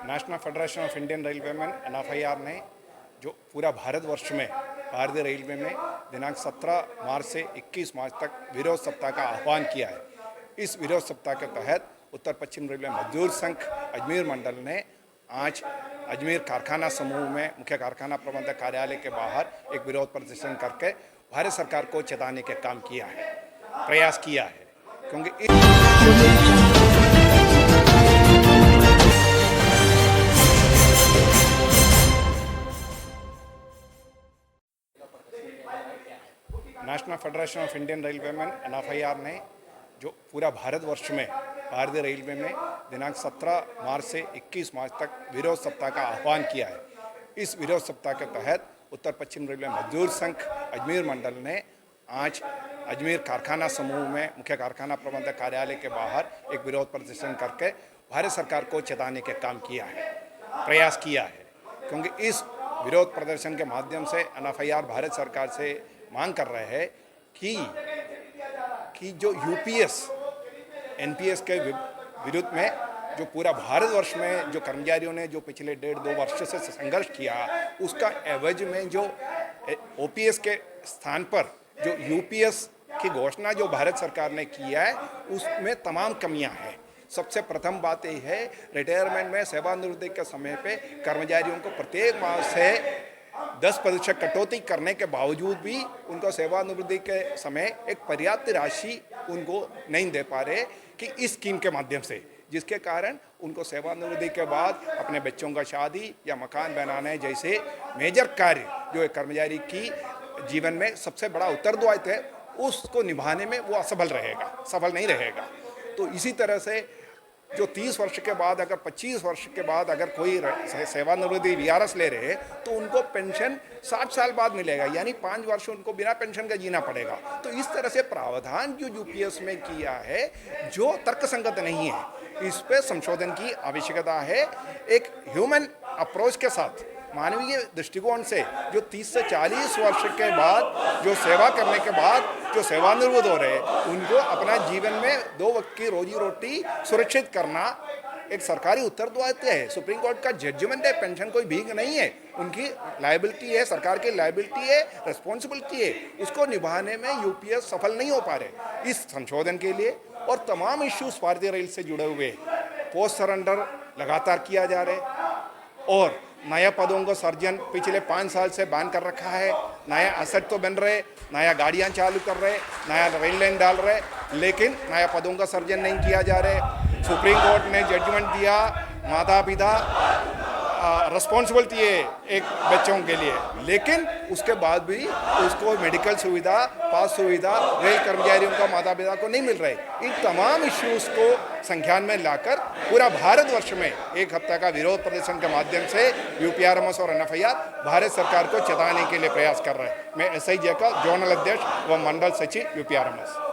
National federation of Indian railway में NFIR ने जो पूरा भारतवर्ष में भारतीय रेलवे में दिनांक 17 मार्च से 21 मार्च तक विरोध सप्ताह का आह्वान किया है। इस विरोध सप्ताह के तहत उत्तर पश्चिम रेलवे मजदूर संघ अजमेर मंडल ने आज अजमेर कारखाना समूह में मुख्य कारखाना प्रबंधक कार्यालय के बाहर एक विरोध प्रदर्शन करके भारत सरकार को चेताने के काम किया है, प्रयास किया है, क्योंकि national federation of Indian railway में NFIR ने जो पूरा भारतवर्ष में भारतीय रेलवे में दिनांक 17 मार्च से 21 मार्च तक विरोध सप्ताह का आह्वान किया है। इस विरोध सप्ताह के तहत उत्तर पश्चिम रेलवे मजदूर संघ अजमेर मंडल ने आज अजमेर कारखाना समूह में मुख्य कारखाना प्रबंधक कार्यालय के बाहर एक विरोध प्रदर्शन करके भारत सरकार को चेताने के काम किया है, प्रयास किया है, क्योंकि इस विरोध प्रदर्शन के माध्यम से NFIR भारत सरकार से मांग कर रहे हैं कि जो UPS NPS के विरुद्ध में जो पूरा भारतवर्ष में जो कर्मचारियों ने जो पिछले 1.5-2 वर्ष से संघर्ष किया, उसका एवज में जो OPS के स्थान पर जो UPS की घोषणा जो भारत सरकार ने किया है, उसमें तमाम कमियां हैं। सबसे प्रथम बात यह है, रिटायरमेंट में सेवानिवृत्ति के समय पे कर्मचारियों को प्रत्येक माह से 10% कटौती करने के बावजूद भी उनको सेवानिवृत्ति के समय एक पर्याप्त राशि उनको नहीं दे पा रहे कि इस स्कीम के माध्यम से, जिसके कारण उनको सेवानिवृत्ति के बाद अपने बच्चों का शादी या मकान बनाने जैसे मेजर कार्य जो एक कर्मचारी की जीवन में सबसे बड़ा उत्तरदायित्व है, उसको निभाने में वो असफल रहेगा, सफल नहीं रहेगा। तो इसी तरह से जो 30 वर्ष के बाद अगर 25 वर्ष के बाद अगर कोई सेवानिवृत्ति VRS ले रहे तो उनको पेंशन 60 साल बाद मिलेगा, यानी 5 वर्ष उनको बिना पेंशन का जीना पड़ेगा। तो इस तरह से प्रावधान जो UPS में किया है जो तर्कसंगत नहीं है, इस पे संशोधन की आवश्यकता है। एक ह्यूमन अप्रोच के साथ, मानवीय दृष्टिकोण से जो 30 से 40 वर्ष के बाद जो सेवा करने के बाद जो सेवानिवृत्त हो रहे उनको अपना जीवन में 2 वक्त की रोजी रोटी सुरक्षित करना एक सरकारी उत्तरदायित्व है। सुप्रीम कोर्ट का जजमेंट है, पेंशन कोई भीख नहीं है, उनकी लायबिलिटी है, सरकार की लायबिलिटी है, रिस्पॉन्सिबिलिटी है, उसको निभाने में UPS सफल नहीं हो पा रहे। इस संशोधन के लिए और तमाम इश्यूज भारतीय रेल से जुड़े हुए पोस्ट सरेंडर लगातार किया जा रहे और नया पदों का सर्जन पिछले 5 साल से बैन कर रखा है। नया असेट तो बन रहे, नया गाड़ियां चालू कर रहे, नया रेल लाइन डाल रहे, लेकिन नया पदों का सर्जन नहीं किया जा रहे। सुप्रीम कोर्ट ने जजमेंट दिया, माता पिता रिस्पॉन्सिबिलिटी है एक बच्चों के लिए, लेकिन उसके बाद भी उसको मेडिकल सुविधा, पास सुविधा रेल कर्मचारियों का माता पिता को नहीं मिल रहे। इन तमाम इश्यूज़ को संज्ञान में लाकर पूरा भारतवर्ष में एक हफ्ता का विरोध प्रदर्शन के माध्यम से UPRMS और NFIR भारत सरकार को चेताने के लिए प्रयास कर रहे हैं। मैं SIJ का जोनल अध्यक्ष व मंडल सचिव UPRMS।